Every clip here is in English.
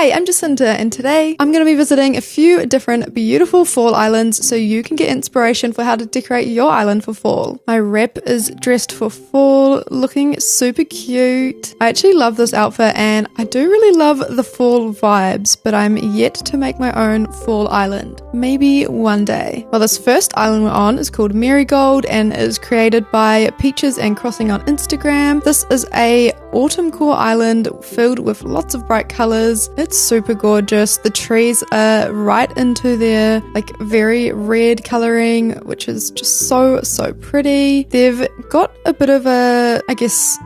Hi, I'm Jacinta, and today I'm going to be visiting a few different beautiful fall islands so you can get inspiration for how to decorate your island for fall. My rep is dressed for fall, looking super cute. I actually love this outfit and I do really love the fall vibes, but I'm yet to make my own fall island. Maybe one day. Well, this first island we're on is called Marigold and is created by Peaches and Crossing on Instagram. This is a autumn core island filled with lots of bright colors. It's super gorgeous. The trees are right into their very red coloring, which is just so pretty. They've got a bit of a,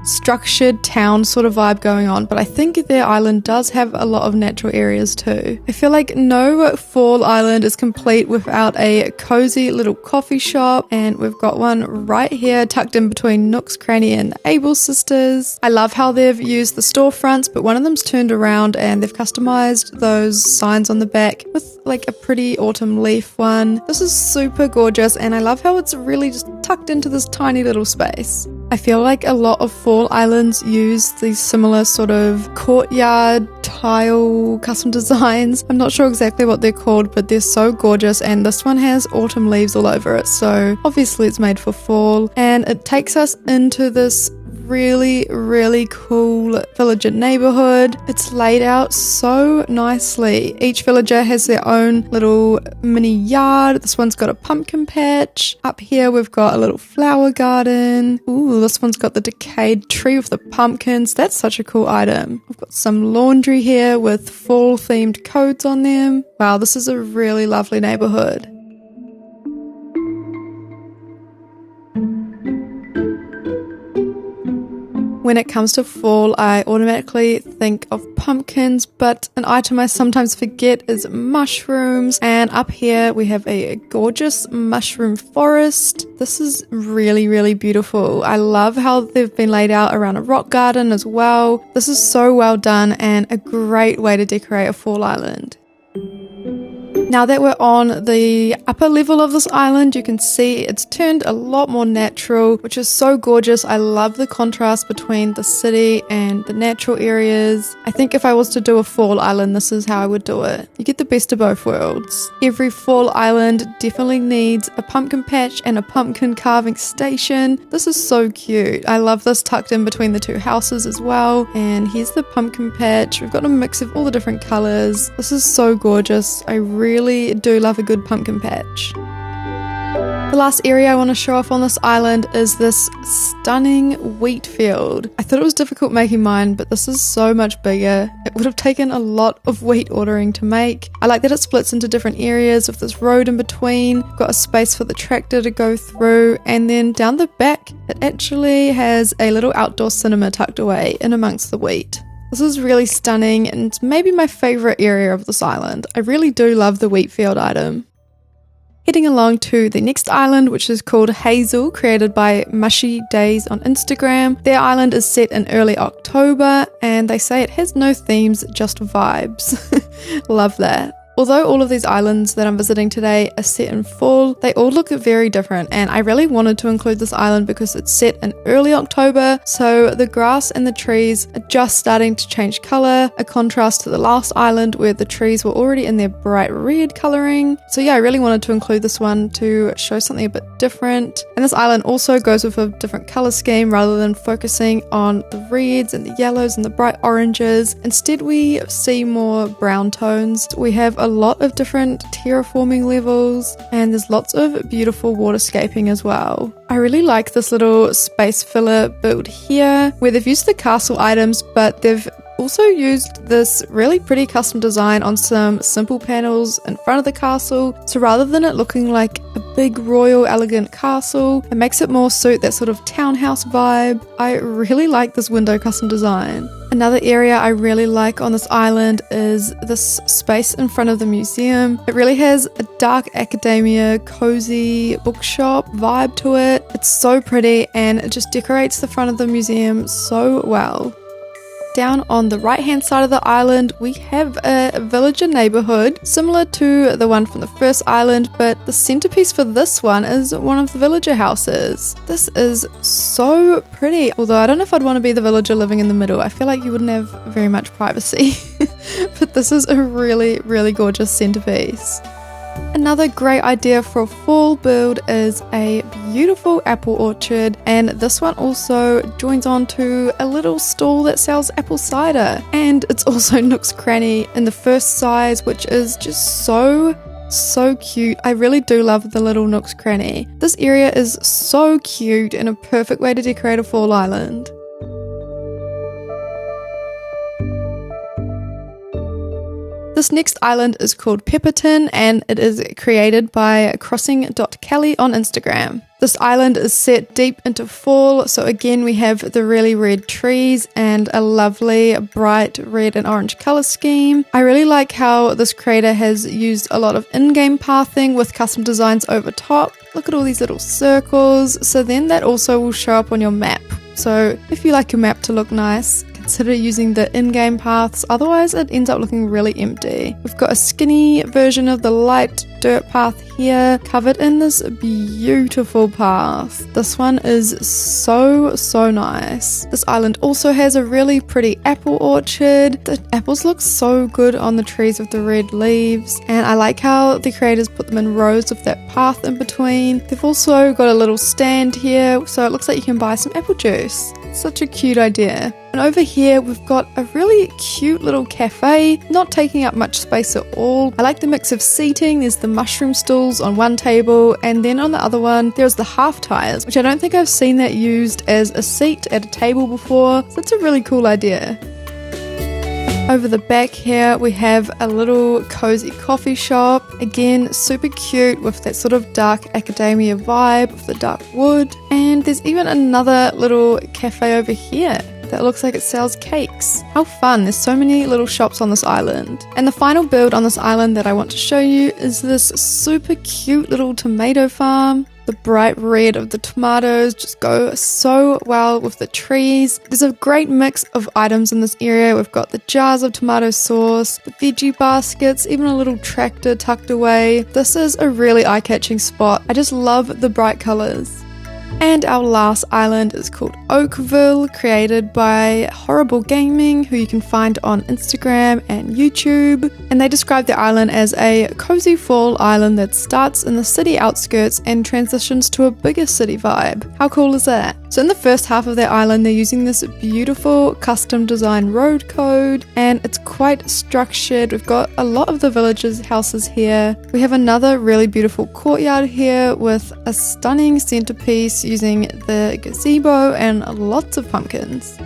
structured town sort of vibe going on, but I think their island does have a lot of natural areas too. I feel like no fall island is complete without a cozy little coffee shop, and we've got one right here tucked in between Nook's Cranny and the Able sisters. I love how they've used the storefronts, but one of them's turned around and they've customized those signs on the back with a pretty autumn leaf one. This is super gorgeous and I love how it's really just tucked into this tiny little space. I feel like a lot of fall islands use these similar sort of courtyard tile custom designs. I'm not sure exactly what they're called, but they're so gorgeous, and this one has autumn leaves all over it, so obviously it's made for fall. And it takes us into this really cool villager neighborhood. It's laid out so nicely. Each villager has their own little mini yard. This one's got a pumpkin patch. Up here we've got a little flower garden. Ooh, this one's got the decayed tree with the pumpkins. That's such a cool item. We've got some laundry here with fall themed codes on them. Wow, this is a really lovely neighborhood. When it comes to fall, I automatically think of pumpkins, but an item I sometimes forget is mushrooms. And up here we have a gorgeous mushroom forest. This is really beautiful. I love how they've been laid out around a rock garden as well. This is so well done and a great way to decorate a fall island. Now that we're on the upper level of this island, you can see it's turned a lot more natural, which is so gorgeous. I love the contrast between the city and the natural areas. I think if I was to do a fall island, this is how I would do it. You get the best of both worlds. Every fall island definitely needs a pumpkin patch and a pumpkin carving station. This is so cute. I love this tucked in between the two houses as well. And here's the pumpkin patch. We've got a mix of all the different colors. This is so gorgeous. I really do love a good pumpkin patch. The last area I want to show off on this island is this stunning wheat field. I thought it was difficult making mine, but this is so much bigger. It would have taken a lot of wheat ordering to make. I like that it splits into different areas with this road in between. Got a space for the tractor to go through, and then down the back it actually has a little outdoor cinema tucked away in amongst the wheat. This is really stunning and it's maybe my favourite area of this island. I really do love the wheat field item. Heading along to the next island, which is called Hazel, created by Mushy Days on Instagram. Their island is set in early October and they say it has no themes, just vibes. Love that. Although all of these islands that I'm visiting today are set in fall, they all look very different, and I really wanted to include this island because it's set in early October, so the grass and the trees are just starting to change colour, a contrast to the last island where the trees were already in their bright red colouring. So yeah, I really wanted to include this one to show something a bit different. And this island also goes with a different colour scheme rather than focusing on the reds and the yellows and the bright oranges. Instead we see more brown tones. We have a lot of different terraforming levels and there's lots of beautiful waterscaping as well. I really like this little space filler built here where they've used the castle items, but they've also used this really pretty custom design on some simple panels in front of the castle. So rather than it looking like a big royal elegant castle, it makes it more suit that sort of townhouse vibe. I really like this window custom design. Another area I really like on this island is this space in front of the museum. It really has a dark academia, cozy bookshop vibe to it. It's so pretty and it just decorates the front of the museum so well. down on the right hand side of the island, we have a villager neighborhood similar to the one from the first island, but the centerpiece for this one is one of the villager houses. This is so pretty, although I don't know if I'd want to be the villager living in the middle. I feel like you wouldn't have very much privacy. But this is a really, really gorgeous centerpiece. Another great idea for a fall build is a beautiful apple orchard, and this one also joins on to a little stall that sells apple cider, and it's also Nook's Cranny in the first size, which is just so cute. I really do love the little Nook's Cranny. This area is so cute and a perfect way to decorate a fall island. This next island is called Pepperton, and it is created by crossing.kelly on Instagram. This island is set deep into fall, so again we have the really red trees and a lovely bright red and orange color scheme. I really like how this creator has used a lot of in-game pathing with custom designs over top. Look at all these little circles, so then that also will show up on your map. So if you like your map to look nice, consider using the in-game paths, otherwise it ends up looking really empty. We've got a skinny version of the light dirt path here, covered in this beautiful path. This one is so nice. This island also has a really pretty apple orchard. The apples look so good on the trees with the red leaves, and I like how the creators put them in rows with that path in between. They've also got a little stand here, so it looks like you can buy some apple juice. Such a cute idea. And over here we've got a really cute little cafe, not taking up much space at all. I like the mix of seating. There's the mushroom stools on one table, and then on the other one there's the half tires, which I don't think I've seen that used as a seat at a table before, so it's a really cool idea. Over the back here we have a little cozy coffee shop, again super cute with that sort of dark academia vibe of the dark wood, and there's even another little cafe over here that looks like it sells cakes. How fun, there's so many little shops on this island. And the final build on this island that I want to show you is this super cute little tomato farm. The bright red of the tomatoes just go so well with the trees. There's a great mix of items in this area. We've got the jars of tomato sauce, the veggie baskets, even a little tractor tucked away. This is a really eye-catching spot. I just love the bright colors. And our last island is called Oakville, created by Horrible Gaming, who you can find on Instagram and YouTube. And they describe the island as a cozy fall island that starts in the city outskirts and transitions to a bigger city vibe. How cool is that? So in the first half of their island, they're using this beautiful custom design road code, and it's quite structured. We've got a lot of the villagers' houses here. We have another really beautiful courtyard here with a stunning centerpiece using the gazebo and lots of pumpkins.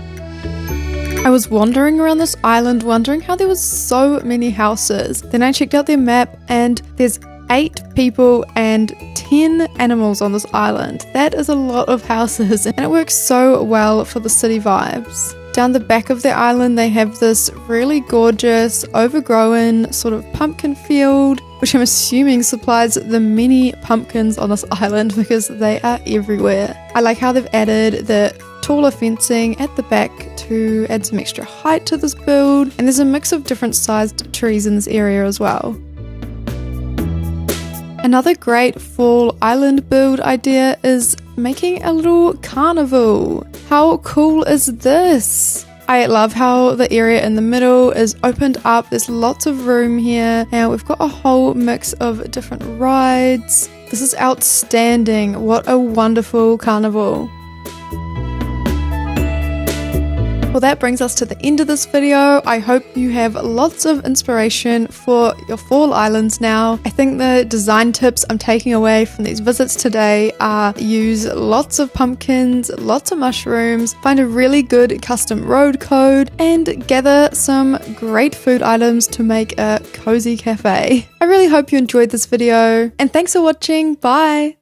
I was wandering around this island wondering how there was so many houses. Then I checked out their map and there's 8 people and 10 animals on this island. That is a lot of houses, and it works so well for the city vibes. Down the back of the island they have this really gorgeous overgrown sort of pumpkin field, which I'm assuming supplies the many pumpkins on this island because they are everywhere. I like how they've added the taller fencing at the back to add some extra height to this build, and there's a mix of different sized trees in this area as well. Another great fall island build idea is making a little carnival. How cool is this? I love how the area in the middle is opened up. There's lots of room here, and we've got a whole mix of different rides. This is outstanding. What a wonderful carnival. Well, that brings us to the end of this video. I hope you have lots of inspiration for your fall islands now. I think the design tips I'm taking away from these visits today are use lots of pumpkins, lots of mushrooms, find a really good custom road code, and gather some great food items to make a cozy cafe. I really hope you enjoyed this video, and thanks for watching. Bye!